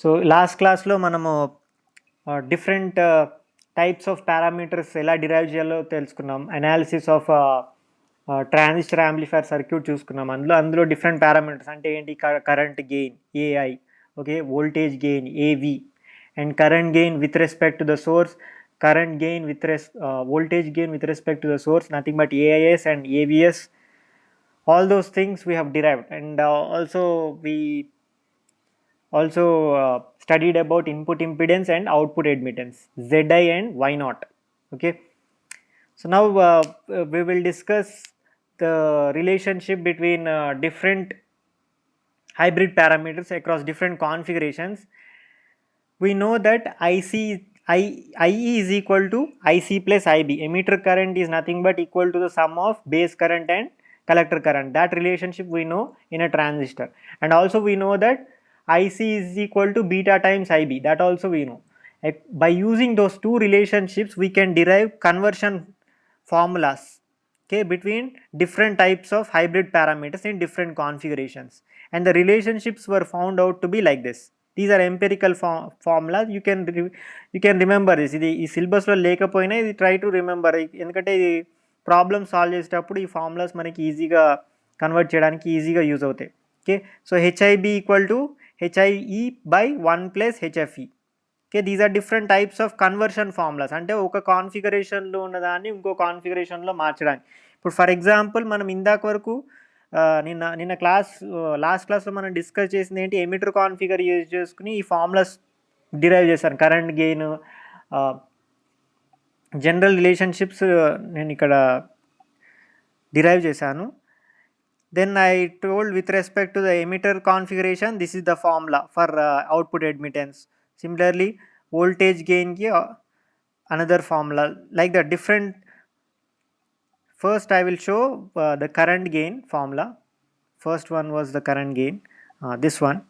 So last క్లాస్లో మనము different types of parameters ఎలా డిరైవ్ చేయాలో తెలుసుకున్నాం. Analysis of transistor amplifier circuit చూసుకున్నాం. అందులో డిఫరెంట్ పారామీటర్స్ అంటే ఏంటి, current gain AI, okay, voltage gain AV, and current gain with respect to the source, current gain with voltage gain with respect to the source, nothing but AIS and AVS. All those things we have derived, and we also studied about input impedance and output admittance, ZI and Y naught. Okay, so now we will discuss the relationship between different hybrid parameters across different configurations. We know that IE is equal to IC plus IB. Emitter current is nothing but equal to the sum of base current and collector current. That relationship we know in a transistor. And also we know that IC is equal to beta times IB. That also we know. By using those two relationships, we can derive conversion formulas, okay, between different types of hybrid parameters in different configurations. And the relationships were found out to be like this. These are empirical formulas. You can remember this. ఇది ఈ సిలబస్లో లేకపోయినా ఇది try to remember, ఎందుకంటే ఇది problem solve చేసేటప్పుడు ఈ formulas మనకి ఈజీగా కన్వర్ట్ చేయడానికి ఈజీగా యూజ్ అవుతాయి. Okay, so HIB equal to HIE by 1 plus HFE. Okay, these are different types of conversion formulas. అంటే ఒక కాన్ఫిగరేషన్లో ఉన్నదాన్ని ఇంకో కాన్ఫిగరేషన్లో మార్చడానికి. ఇప్పుడు ఫర్ ఎగ్జాంపుల్ మనం ఇందాక వరకు నిన్న లాస్ట్ క్లాస్లో మనం డిస్కస్ చేసింది ఏంటి, ఎమిటర్ కాన్ఫిగర్ యూజ్ చేసుకుని ఈ ఫార్ములాస్ డిరైవ్ చేశాను. కరెంట్ గెయిన్, జనరల్ రిలేషన్షిప్స్ నేను ఇక్కడ డిరైవ్ చేశాను. Then I told with respect to the emitter configuration, this is the formula for output admittance. Similarly, voltage gain ki another formula. Like the different, first I will show the current gain formula. First one was the current gain, this one.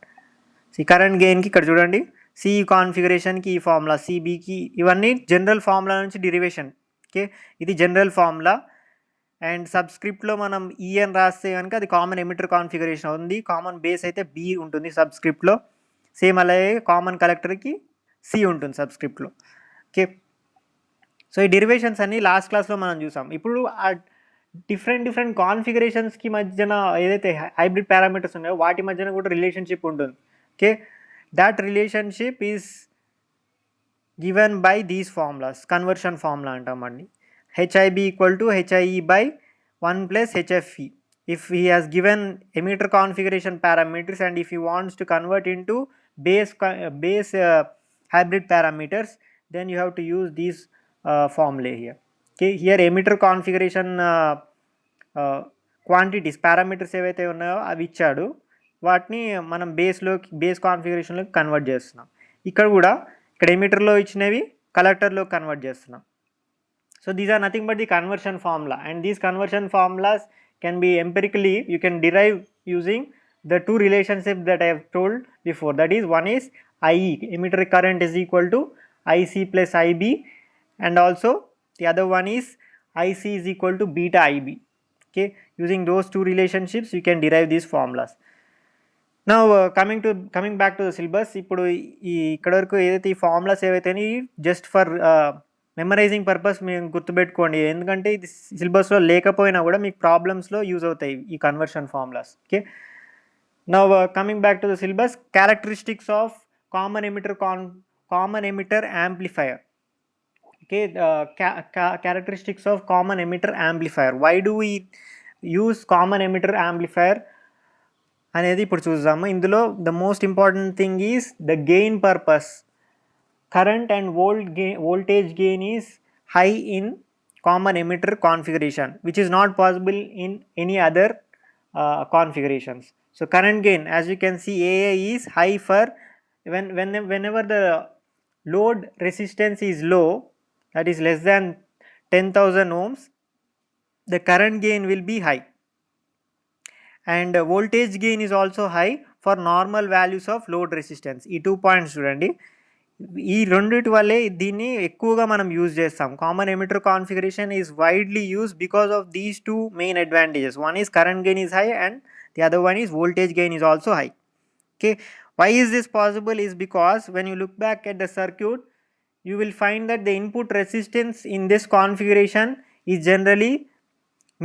See, current gain ki ikkada chudandi, C configuration ki ee formula, CB ki ivanni general formula nunchi derivation. Okay, ఇది general formula. And సబ్స్క్రిప్ట్లో మనం ఈ అని రాస్తే కనుక అది common emitter configuration ఉంది. Common base అయితే B ఉంటుంది సబ్స్క్రిప్ట్లో. సేమ్ అలాగే కామన్ కలెక్టర్కి సి ఉంటుంది సబ్స్క్రిప్ట్లో. ఓకే, సో ఈ డెరివేషన్స్ అన్నీ లాస్ట్ క్లాస్లో మనం చూసాం. ఇప్పుడు ఆ డిఫరెంట్ కాన్ఫిగరేషన్స్కి మధ్యన ఏదైతే హైబ్రిడ్ పారామీటర్స్ ఉన్నాయో వాటి మధ్యన కూడా రిలేషన్షిప్ ఉంటుంది. Okay, that relationship is given by these formulas. Conversion formula అంటామండి. HIB equal to HIE by 1 plus HFE. If he has given emitter configuration parameters and if he wants to convert into base hybrid parameters, then you have to use these formulae here. Okay, here emitter configuration quantities, parameters ఏవైతే ఉన్నాయో అవి ఇచ్చాడు, వాటిని మనం base కాన్ఫిగరేషన్లోకి convert చేస్తున్నాం. ఇక్కడ కూడా ఇక్కడ ఎమిటర్లో ఇచ్చినవి కలెక్టర్లో కన్వర్ట్ చేస్తున్నాం. So these are nothing but the conversion formula, and these conversion formulas can be empirically, you can derive using the two relationships that I have told before. That is, one is IE, emitter current is equal to IC plus IB, and also the other one is IC is equal to beta IB. Okay, using those two relationships you can derive these formulas. Now coming back to the syllabus, ఇప్పుడు ఇక్కడ వరకు ఏదైతే ఈ formulas ఏవైతే just for memorising purpose మేము గుర్తుపెట్టుకోండి, ఎందుకంటే ఇది సిలబస్లో లేకపోయినా కూడా మీకు ప్రాబ్లమ్స్లో యూజ్ అవుతాయి ఈ conversion formulas. Okay, now coming back to the syllabus, characteristics of common emitter amplifier. Okay, characteristics of common emitter amplifier. Why do we use common emitter amplifier అనేది ఇప్పుడు చూద్దాము. ఇందులో the most important thing is the gain purpose. Current and voltage gain is high in common emitter configuration, which is not possible in any other configurations. So current gain, as you can see, AI is high for whenever the load resistance is low, that is less than 10,000 ohms, the current gain will be high, and voltage gain is also high for normal values of load resistance. ఈ 2 points చూడండి, ఈ రెండిటి వల్లే దీన్ని ఎక్కువగా మనం use చేస్తాం. Common emitter configuration is widely use because of these two main advantages. One is current gain is high and the other one is voltage gain is also high. Okay, Why is this possible is because when you look back at the circuit, you will find that the input resistance in this configuration is generally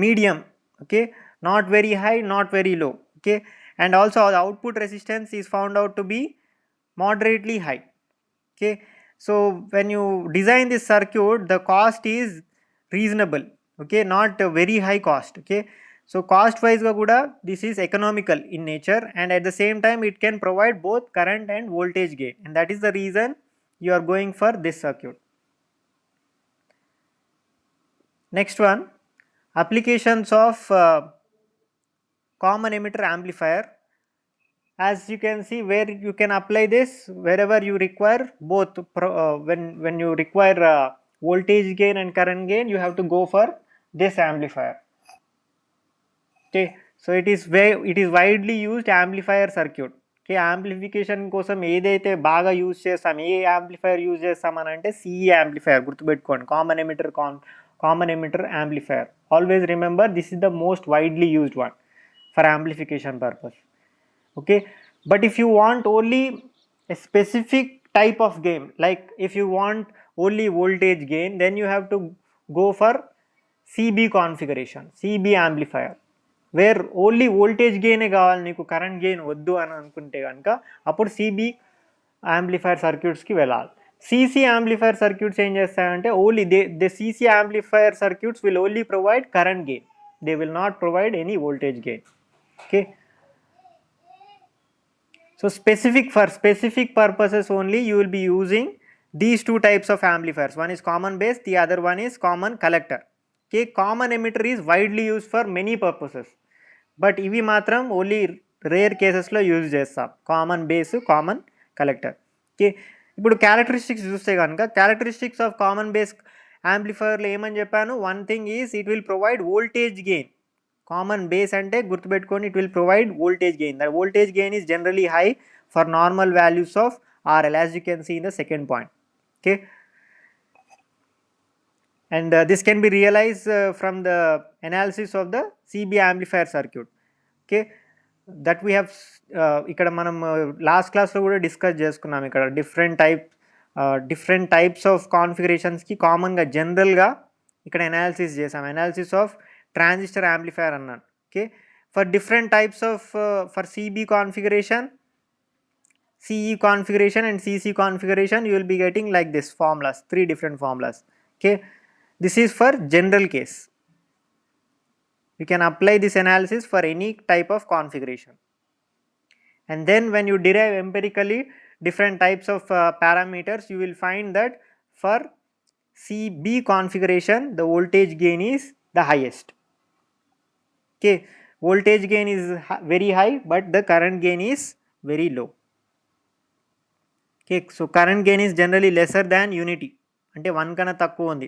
medium, okay, not very high, not very low, okay, and also the output resistance is found out to be moderately high, okay. So when you design this circuit, the cost is reasonable, okay, not a very high cost, okay. So cost wise ga kuda this is economical in nature, and at the same time it can provide both current and voltage gain, and that is the reason you are going for this circuit. Next one, applications of common emitter amplifier. As you can see, where you can apply this wherever you require both, when you require voltage gain and current gain, you have to go for this amplifier, okay. So it is widely used amplifier circuit, okay. Amplification కోసం ఏదైతే బాగా use చేస్తాం, ఏ amplifier use చేస్తామని అంటే CE amplifier గుర్తుపెట్టుకోండి, common emitter amplifier. Always remember this is the most widely used one for amplification purpose, okay. But if you want only a specific type of gain, like if you want only voltage gain, then you have to go for CB configuration, CB amplifier, where only voltage gain ఏ కావాలి నీకు, current gain వద్దు అని అనుకుంటే కనుక అప్పుడు CB amplifier సర్క్యూట్స్కి వెళ్ళాలి. CC amplifier circuits ఏం చేస్తాయంటే only they CC amplifier circuits will only provide current gain, they will not provide any voltage gain, okay. So for specific purposes only you will be using these two types of amplifiers. One is common base, the other one is common collector, okay. Common emitter is widely used for many purposes, but ivi matram only rare cases lo use chestam, common base, common collector, okay. Ippudu characteristics chuste ganaka, characteristics of common base amplifier lo emani cheppanu, one thing is it will provide voltage gain. Common base అంటే గుర్తుపెట్టుకొని it will provide voltage gain. The voltage gain is generally high for normal values of RL, as you can see in the second point, okay. And this can be realize from the analysis of the CB amplifier circuit, okay. That we have ఇక్కడ మనం last క్లాస్లో కూడా discuss చేసుకున్నాం. ఇక్కడ different types of కాన్ఫిగరేషన్స్కి కామన్గా జనరల్గా ఇక్కడ analysis చేసాం. అనాలిసిస్ ఆఫ్ transistor amplifier అన్నాను, okay. For different types of for CB configuration, CE configuration and CC configuration, you will be getting like this formulas, 3 different formulas, okay. This is for general case. You can apply this analysis for any type of configuration, and then when you derive empirically different types of parameters, you will find that for CB configuration the voltage gain is the highest, okay. Voltage gain is very high but the current gain is very low, okay. So current gain is generally lesser than unity, అంటే 1 కన్నా తక్కువ ఉంది.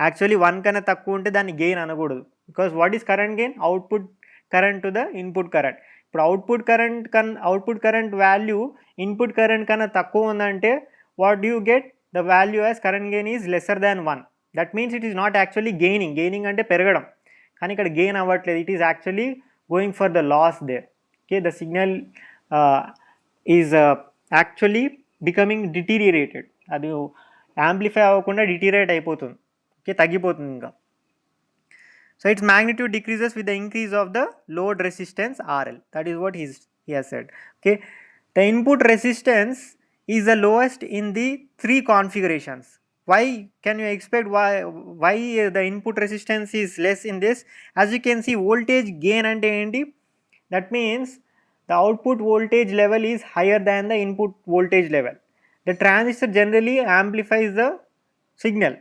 Actually 1 కన్నా తక్కువ ఉంటే దాన్ని gain అనకూడదు, because what is current gain, output current to the input current. ఇప్పుడు output current value input current కన్నా తక్కువ ఉందంటే what you get, the value as current gain is lesser than 1. That means it is not actually gaining అంటే పెరగడం, కానీ ఇక్కడ gain అవ్వట్లేదు, it is actually going for the loss there, okay. The signal is actually becoming deteriorated, అది amplify అవ్వకుండా deteriorate అయిపోతుంది, okay, తగ్గిపోతుంది ఇంకా. So it's magnitude decreases with the increase of the load resistance RL. That is what he has said, okay. The input resistance is the lowest in the 3 configurations. Why can you expect why the input resistance is less in this? As you can see, voltage gain ante enti, that means the output voltage level is higher than the input voltage level. The transistor generally amplifies the signal,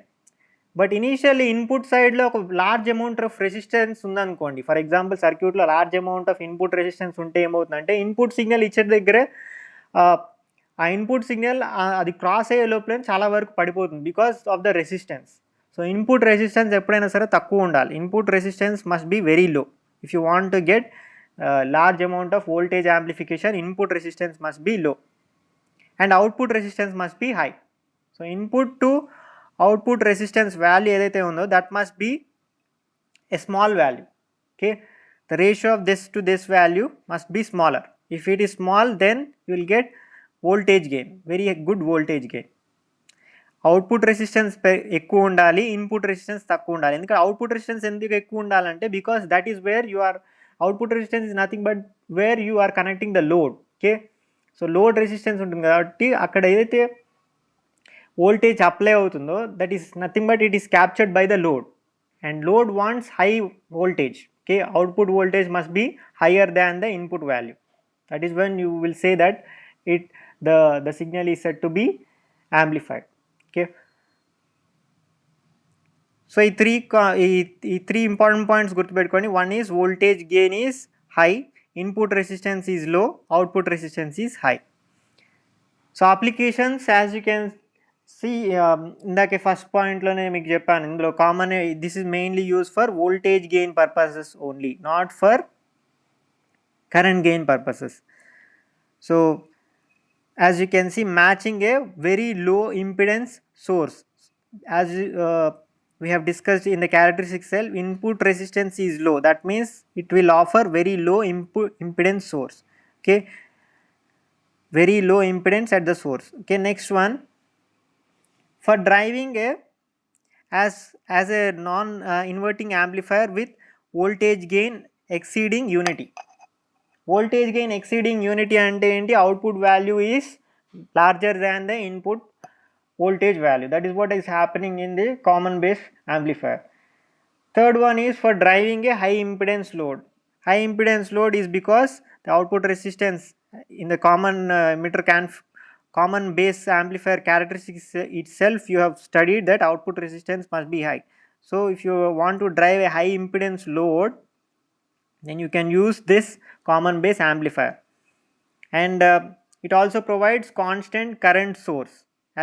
but initially input side lo oka large amount of resistance undanukondi. For example, circuit lo large amount of input resistance unte em avutundante input signal iche daggare ఆ input signal అది cross అయ్యే లోపల చాలా వరకు పడిపోతుంది because of the resistance. So input resistance ఎప్పుడైనా సరే తక్కువ ఉండాలి. Input resistance must be very low. If you want to get large amount of voltage amplification, input resistance must be low and output resistance must be high. So input to output resistance value ఏదైతే ఉందో that must be a small value, okay. The ratio of this to this value must be smaller. If it is small, then you will get voltage gain, very good voltage gain. Output resistance ఎక్కువ ఉండాలి, input resistance తక్కువ ఉండాలి. ఎందుకంటే output resistance ఎందుకు ఎక్కువ ఉండాలంటే because that is where you are, output resistance is nothing but where you are connecting the load. Okay, so load resistance ఉంటుంది కాబట్టి అక్కడ ఏదైతే వోల్టేజ్ అప్లై అవుతుందో that is nothing but it is captured by the load, and load wants high voltage. Okay, output voltage must be higher than the input value. That is when you will say that it the signal is said to be amplified. Okay, so ఈ three important points గుర్తుపెట్టుకోండి. One is voltage gain is high, input resistance is low, output resistance is high. So applications, as you can see, ఇందాకే first పాయింట్లోనే మీకు చెప్పాను, ఇందులో common this is mainly used for voltage gain purposes only, not for current gain purposes. So as you can see, matching a very low impedance source, as we have discussed in the characteristic cell, input resistance is low, that means it will offer very low input impedance source. Okay, very low impedance at the source. Okay, next one, for driving a as a non inverting amplifier with voltage gain exceeding unity. Voltage gain exceeding unity అంటే ఏంటి? Output value is larger than the input voltage value. That is what is happening in the common base amplifier. Third one is for driving a high impedance load. High impedance load is because the output resistance in the common common base amplifier characteristics itself, you have studied that output resistance must be high. So if you want to drive a high impedance load, then you can use this common base amplifier, and it also provides constant current source,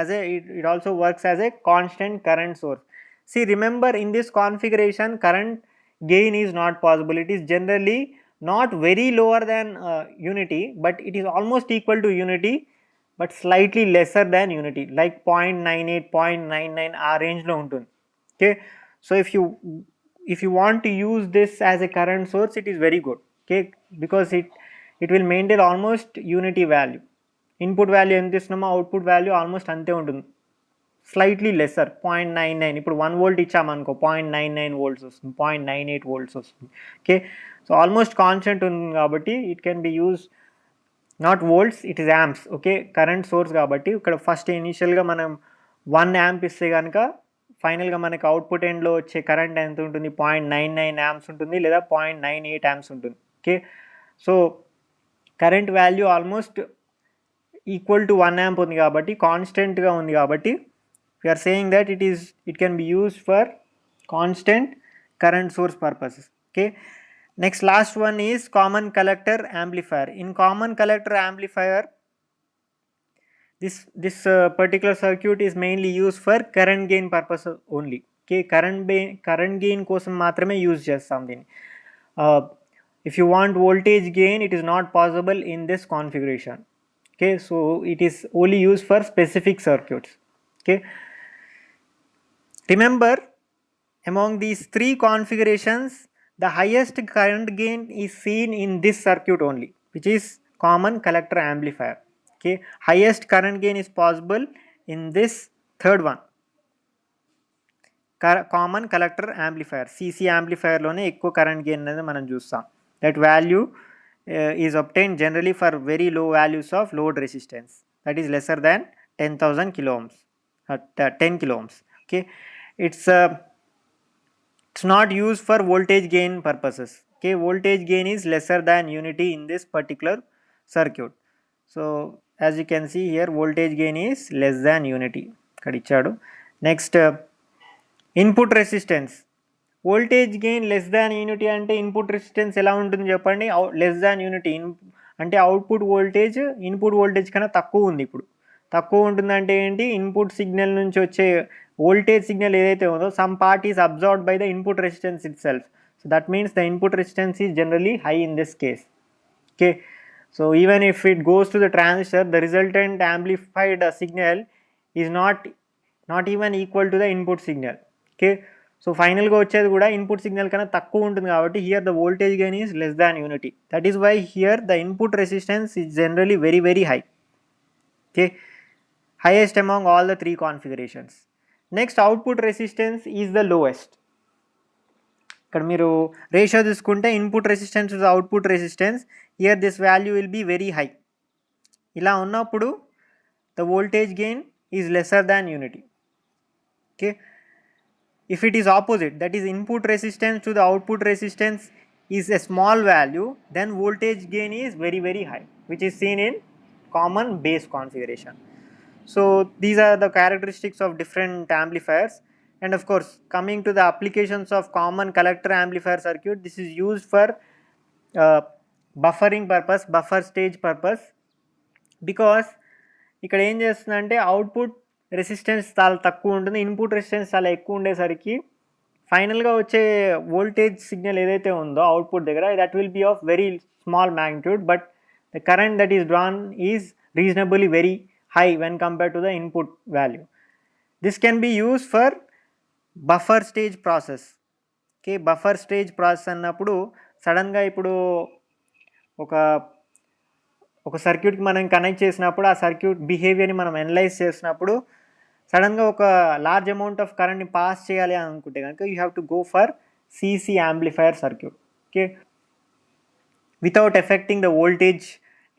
as a it also works as a constant current source. See, remember, in this configuration current gain is not possible. It is generally not very lower than unity, but it is almost equal to unity but slightly lesser than unity, like 0.98 0.99 ఆ రేంజ్లో ఉంటుంది. Okay, so if you want to use this as a current source, it is very good. Okay, because it will maintain almost unity value. Input value ఎంత ఇస్తున్నామో output value almost అంతే ఉంటుంది, slightly lesser 0.99. ఇప్పుడు 1 volt ఇచ్చామనుకో 0.99 volts వస్తుంది, 0.98 volts వస్తుంది. Okay, so almost constant ఉంది కాబట్టి it can be use, not volts, it is amps. Okay, current source కాబట్టి ఇక్కడ ఫస్ట్ ఇనీషియల్గా మనం 1 యాంప్ ఇస్తే కనుక ఫైనల్గా మనకి అవుట్పుట్ ఎండ్లో వచ్చే కరెంట్ ఎంత ఉంటుంది? 0.99 యాంప్స్ ఉంటుంది, లేదా 0.98 యాంప్స్ ఉంటుంది. Okay, so current value almost equal to 1 amp ఉంది కాబట్టి, కాన్స్టెంట్గా ఉంది కాబట్టి, we are saying that it can be used for constant current source purposes. Okay, next last one is common collector amplifier. In common collector amplifier, this particular circuit is mainly used for current gain purpose only. Okay, current gain కోసం మాత్రమే use చేస్తాం దీన్ని. If you want voltage gain, it is not possible in this configuration. Okay, so it is only used for specific circuits. Okay, remember, among these three configurations, the highest current gain is seen in this circuit only, which is common collector amplifier. Okay, highest current gain is possible in this third one, common collector amplifier. CC amplifier లోనే ఎక్కువ current gain అనేది మనం చూస్తాం. That value is obtained generally for very low values of load resistance, that is lesser than 10,000 kilo ohms, 10 kilo ohms. Okay, it's not used for voltage gain purposes. Okay, voltage gain is lesser than unity in this particular circuit. So as you can see here, voltage gain is less than unity ఇక్కడ ఇచ్చాడు. Next input resistance. Voltage gain less than unity అంటే input resistance ఎలా ఉంటుంది చెప్పండి? Less than unity అంటే output voltage input voltage కన్నా తక్కువ ఉంది. ఇప్పుడు తక్కువ ఉంటుందంటే ఏంటి? ఇన్పుట్ సిగ్నల్ నుంచి వచ్చే వోల్టేజ్ సిగ్నల్ ఏదైతే ఉందో some part is absorbed by the input resistance it self. So that means the input resistance is generally high in this case. Okay, so even if it goes to the transistor, the resultant amplified signal is not even equal to the input signal. Okay, so final ga వచ్చేది కూడా input signal కన్నా తక్కువ ఉంటుంది కాబట్టి here the voltage gain is less than unity. That is why here the input resistance is generally very high. Okay, highest among all the three configurations. Next, output resistance is the lowest. ఇక్కడ మీరు ratio చూసుకుంటే input resistance to output resistance, here this value will be very high. ఇలా ఉన్నప్పుడు the voltage gain is lesser than unity. Okay, if it is opposite, that is input resistance to the output resistance is a small value, then voltage gain is very very high, which is seen in common base configuration. So these are the characteristics of different amplifiers. And of course, coming to the applications of common collector amplifier circuit, this is used for uh, buffering purpose, buffer stage purpose, because ఇక్కడ ఏం చేస్తుందంటే output resistance చాలా తక్కువ ఉంటుంది, input resistance చాలా ఎక్కువ ఉండేసరికి ఫైనల్గా వచ్చే వోల్టేజ్ సిగ్నల్ ఏదైతే ఉందో అవుట్పుట్ దగ్గర, that will be of very small magnitude, but the current that is drawn is reasonably very high when compared to the input value. This can be used for buffer stage process. Okay, buffer stage process అన్నప్పుడు సడన్గా ఇప్పుడు ఒక సర్క్యూట్కి మనం connect చేసినప్పుడు ఆ circuit బిహేవియర్ని మనం analyse చేసినప్పుడు సడన్గా ఒక లార్జ్ అమౌంట్ ఆఫ్ కరెంట్ని పాస్ చేయాలి అని అనుకుంటే కనుక you have to go for CC amplifier circuit. Okay, without affecting the voltage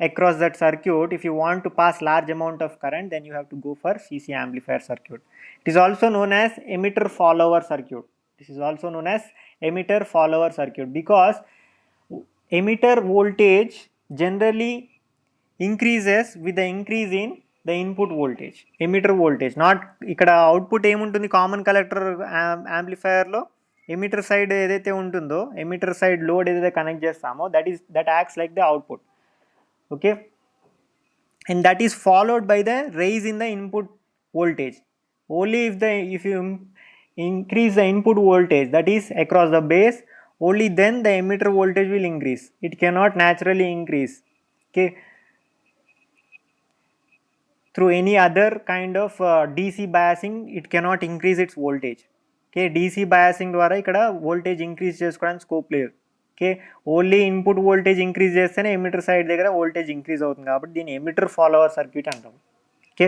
across that circuit, if you want to pass large amount of current, then you have to go for CC amplifier circuit. It is also known as emitter follower circuit. This is also known as emitter follower circuit because emitter voltage generally increases with the increase in the input voltage, emitter voltage. Not ఇక్కడ output ఏముంటుంది common collector యాంప్లిఫైయర్లో, emitter side ఏదైతే ఉంటుందో, emitter side load ఏదైతే connect చేస్తామో that acts like the output. Okay, and that is followed by the raise in the input voltage. Only if you increase the input voltage, that is across the base, only then the emitter voltage will increase. It cannot naturally increase. Okay, through any other kind of DC biasing it cannot increase its voltage. Okay, DC biasing ద్వారా ఇక్కడ voltage increase చేసుకోవడానికి scope లేదు. Okay, only input voltage increase చేస్తేనే emitter side దగ్గర voltage increase అవుతుంది, కాబట్టి దీన్ని emitter follower circuit అంటాం. ఓకే,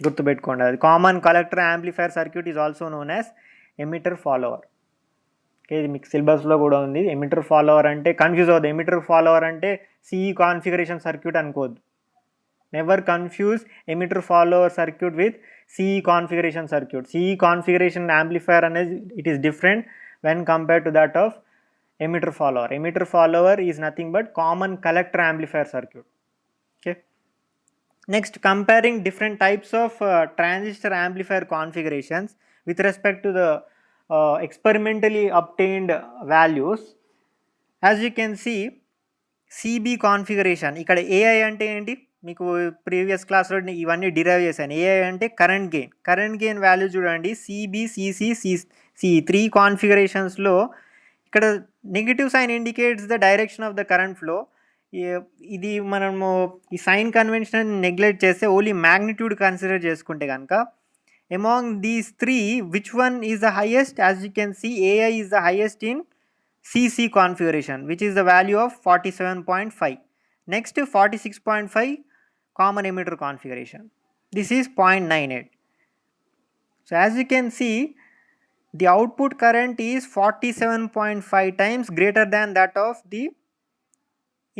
గుర్తుపెట్టుకోండి, అది common collector amplifier circuit is also known as emitter follower. Okay, ఇది మీకు సిలబస్లో కూడా ఉంది. ఎమిటర్ ఫాలోవర్ అంటే కన్ఫ్యూజ్ అవుతుంది, ఎమిటర్ ఫాలోవర్ అంటే సిఈ కాన్ఫిగరేషన్ సర్క్యూట్ అనుకోవద్దు. Never confuse emitter follower circuit with CE configuration circuit. CE configuration amplifier అనేది it is different when compare to that of emitter follower. Emitter follower is nothing but common collector amplifier circuit. Okay, next, comparing different types of transistor amplifier configurations with respect to the experimentally obtained values. As you can see, CB configuration, ఇక్కడ AI అంటే ఏంటి మీకు previous క్లాస్లో ఇవన్నీ derive చేశాను. AI అంటే current gain value చూడండి, CB CC C three కాన్ఫిగరేషన్స్లో ఇక్కడ negative sign indicates the direction of the current flow. ఇది మనము ఈ సైన్ కన్వెన్షన్ నెగ్లెక్ట్ చేస్తే ఓన్లీ మ్యాగ్నిట్యూడ్ కన్సిడర్ చేసుకుంటే కనుక among these three which one is the highest? As you can see AI is the highest in CC configuration which is the value of 47.5. Next 46.5 common emitter configuration, this is 0.98. So as you can see the output current is 47.5 times greater than that of the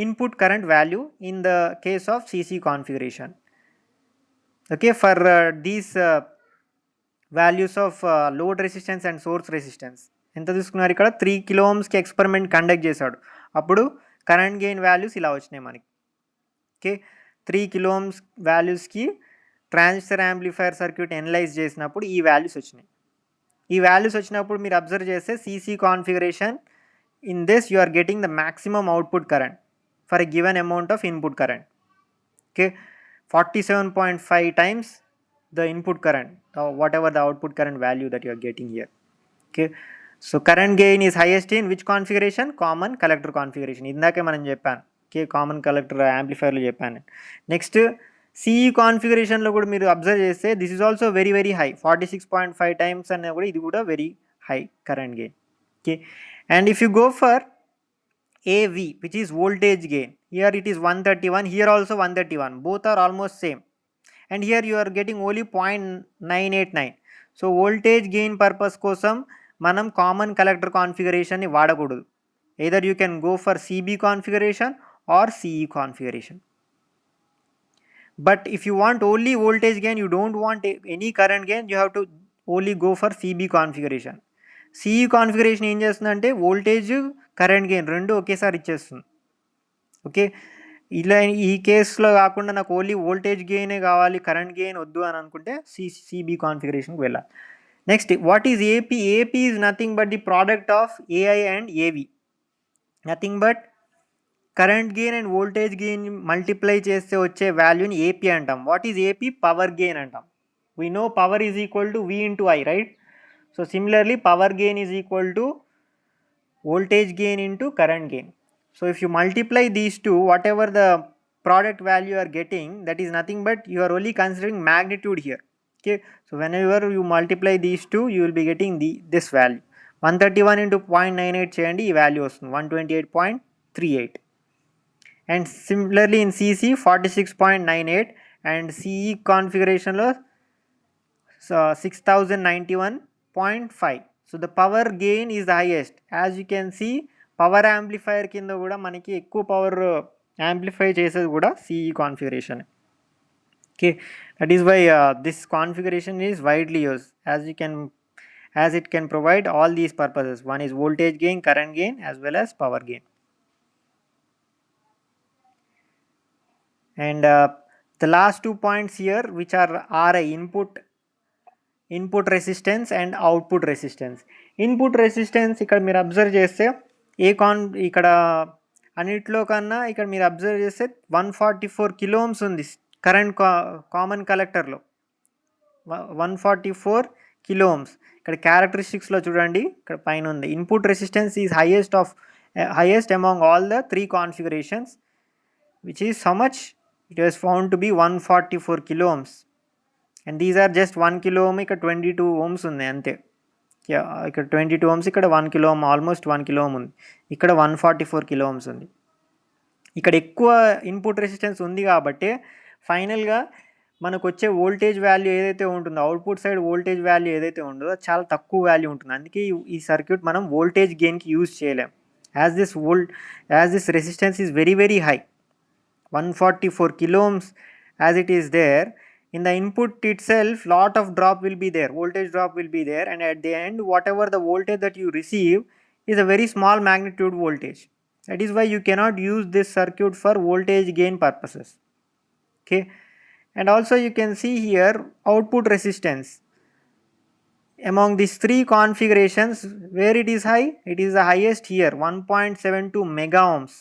input current value in the case of CC configuration. Okay, for these values of load resistance and source resistance ఎంత తీసుకున్నారు, ఇక్కడ 3 kilo ohmsకి experiment conduct చేశాడు, అప్పుడు current gain values ఇలా వచ్చినాయి మనకి. Okay, 3 kilo ohms వాల్యూస్కి transistor amplifier circuit analyse చేసినప్పుడు ఈ వాల్యూస్ వచ్చినాయి. ఈ వాల్యూస్ వచ్చినప్పుడు మీరు అబ్జర్వ్ చేస్తే CC configuration in this you are getting the maximum output current for a given amount of input current. Okay, 47.5 times the input current, whatever the output current value that you are getting here. Okay, so current gain is highest in which configuration? Common collector configuration. ఇందాకే మనం చెప్పాను. Okay, common collector యాంప్లిఫైర్లో చెప్పాను. Next CE కాన్ఫిగరేషన్లో కూడా మీరు observe చేస్తే this is also very very high, 46.5 times అనే కూడా ఇది కూడా very high current gain. Okay, and if you go for AV which is voltage gain, here it is 131, here also 131, both are almost same. and here you are getting only 0.989. So voltage gain purpose కోసం మనం common collector కాన్ఫిగరేషన్ని వాడకూడదు. either you can go for CB configuration or CE configuration. But if you want only voltage gain, you don't want any current gain, you have to only go for CB configuration. CE configuration ఏం చేస్తుందంటే voltage current gain రెండు ఒకేసారి ఇచ్చేస్తుంది. Okay, ఇలా ఈ కేసులో కాకుండా నాకు ఓన్లీ వోల్టేజ్ గెయినే కావాలి, కరెంట్ గెయిన్ వద్దు అని అనుకుంటే CB కాన్ఫిగరేషన్కి వెళ్ళాలి. Next, what is AP? AP is nothing but the product of AI and AV. Nothing but current gain and voltage gain multiply చేస్తే వచ్చే వాల్యూని ఏపీ అంటాం. What is AP? Power gain అంటాం. We know power is equal to V into I, right? So similarly power gain is equal to voltage gain into current gain. So if you multiply these two, whatever the product value you are getting, that is nothing but you are only considering magnitude here. Okay, so whenever you multiply these two, you will be getting this value. 131 into 0.98 cheyandi, ee value vastund 128.38. And similarly in CC 46.98 and CE configuration lo 6091.5. So the power gain is the highest. As you can see, power amplifier కింద కూడా మనకి ఎక్కువ power amplify చేసేది కూడా CE configuration. Okay, that is why this configuration is widely used, as it can provide all these purposes. One is voltage gain, current gain, as well as power gain. And the last 2 points here, which are RI, input resistance and output resistance. Input resistance ఇక్కడ మీరు observe చేస్తే ఇక్కడ అన్నిట్లో కన్నా ఇక్కడ మీరు observe చేస్తే 144 kilo ohms ఉంది కరెంట్ కామన్ కలెక్టర్లో, 144 కిలో ఓమ్స్. ఇక్కడ క్యారెక్టరిస్టిక్స్లో చూడండి, ఇక్కడ పైన ఉంది input resistance is highest among all the 3 configurations, which is how much? It was found to be 144 kilo ohms. And these are just 1 kilo ohm, ఇక్కడ 22 Ohm's ఉన్నాయి అంతే. ఇక్కడ 22 ఓమ్స్, ఇక్కడ 1 kilo ohm, almost 1 kilo ohm ఉంది. ఇక్కడ 144 kilo ohms ఉంది. ఇక్కడ ఎక్కువ ఇన్పుట్ రెసిస్టెన్స్ ఉంది కాబట్టి ఫైనల్గా మనకు వచ్చే వోల్టేజ్ వాల్యూ ఏదైతే ఉంటుందో, అవుట్పుట్ సైడ్ వోల్టేజ్ వాల్యూ ఏదైతే ఉంటుందో చాలా తక్కువ వాల్యూ ఉంటుంది. అందుకే ఈ సర్క్యూట్ మనం వోల్టేజ్ గెయిన్కి యూజ్ చేయలేం. As this resistance is very very high, 144 kilo ohms as it is there. In the input itself, lot of drop will be there, voltage drop will be there, and at the end whatever the voltage that you receive is a very small magnitude voltage. That is why you cannot use this circuit for voltage gain purposes. Okay, and also you can see here output resistance among these 3 configurations, where it is high, it is the highest here, 1.72 mega ohms,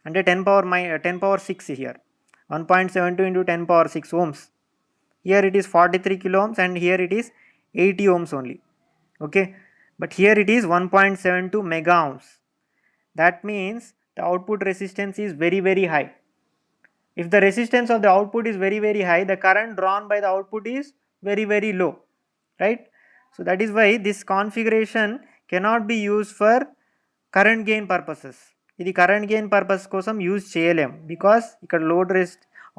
and 10 power 6 here, 1.72 into 10 power 6 ohms. Here it is 43 kilo ohms and here it is 80 ohms only. Okay, but here it is 1.72 mega ohms. That means the output resistance is very very high. If the resistance of the output is very very high, the current drawn by the output is very very low, right? So that is why this configuration cannot be used for current gain purposes. ఇది current gain purpose కోసం use చేయలేం, because ఇక్కడ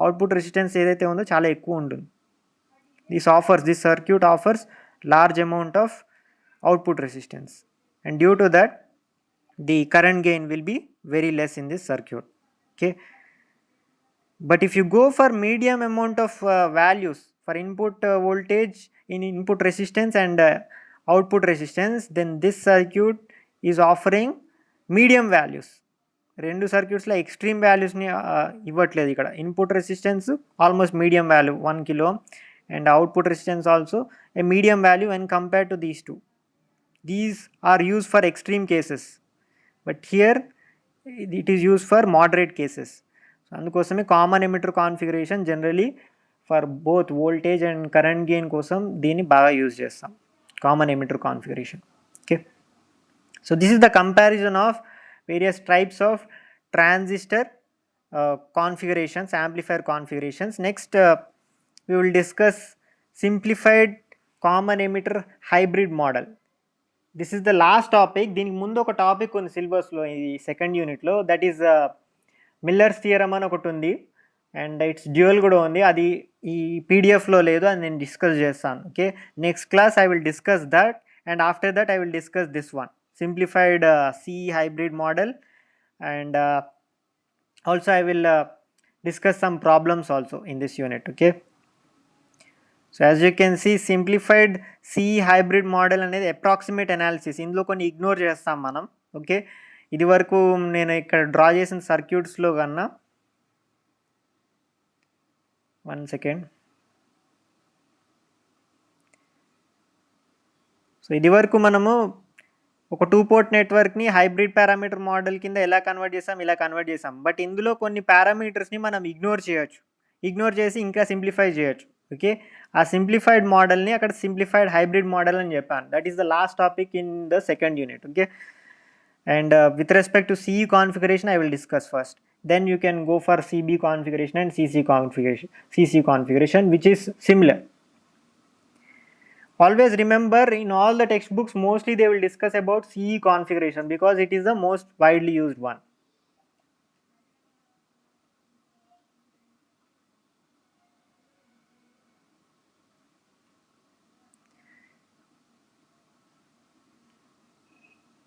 output resistance ఏదైతే ఉందో చాలా ఎక్కువ ఉంటుంది. This circuit offers large amount of output resistance, and due to that the current gain will be very less in this circuit. Okay, but if you go for medium amount of values for input voltage in input resistance and output resistance, then this circuit is offering medium values. రెండు సర్క్యూట్స్లో extreme వాల్యూస్ని ఇవ్వట్లేదు. ఇక్కడ input resistance almost medium value 1 kilo and output resistance also a medium value when compared to these two. These are used for extreme cases, but here it is used for moderate cases. So అందుకోసమే common emitter configuration generally for both voltage and current gain కోసం దీన్ని బాగా use చేస్తాం, common emitter configuration. Okay, so this is the comparison of various types of transistor configurations, amplifier configurations. Next we will discuss simplified common emitter hybrid model. This is the last topic. దీనికి ముందు ఒక topic ఉంది సిలబస్లో, ఈ second యూనిట్లో, that is millers theorem అని ఒకటి ఉంది. అండ్ ఇట్స్ డ్యూయల్ కూడా ఉంది, అది ఈ పీడిఎఫ్లో లేదు, అది నేను డిస్కస్ చేస్తాను. Okay, next class I will discuss that, and after that I will discuss this one, simplified C hybrid model, and also I will discuss some problems also in this unit. Okay, so as you can see, simplified C hybrid model అనేది approximate analysis, ఇందులో కొన్ని ignore చేస్తాం మనం. Okay, ఇది వరకు నేను ఇక్కడ draw చేసిన సర్క్యూట్స్లో కన్నా, 1 సెకండ్, సో ఇది వరకు మనము ఒక 2 పోర్ట్ నెట్వర్క్ని హైబ్రిడ్ పారామీటర్ మోడల్ కింద ఎలా కన్వర్ట్ చేసాం, ఇలా కన్వర్ట్ చేసాం. బట్ ఇందులో కొన్ని పారామీటర్స్ని మనం ఇగ్నోర్ చేయొచ్చు, ఇగ్నోర్ చేసి ఇంకా సింప్లిఫై చేయొచ్చు. ఓకే, ఆ సింప్లిఫైడ్ మోడల్ని అక్కడ సింప్లిఫైడ్ హైబ్రిడ్ మోడల్ అని చెప్పాను. That is the last topic in the second unit. Okay, and with respect to CE configuration I will discuss first, then you can go for CB configuration and CC configuration, which is similar. Always remember, in all the textbooks mostly they will discuss about CE configuration because it is the most widely used one.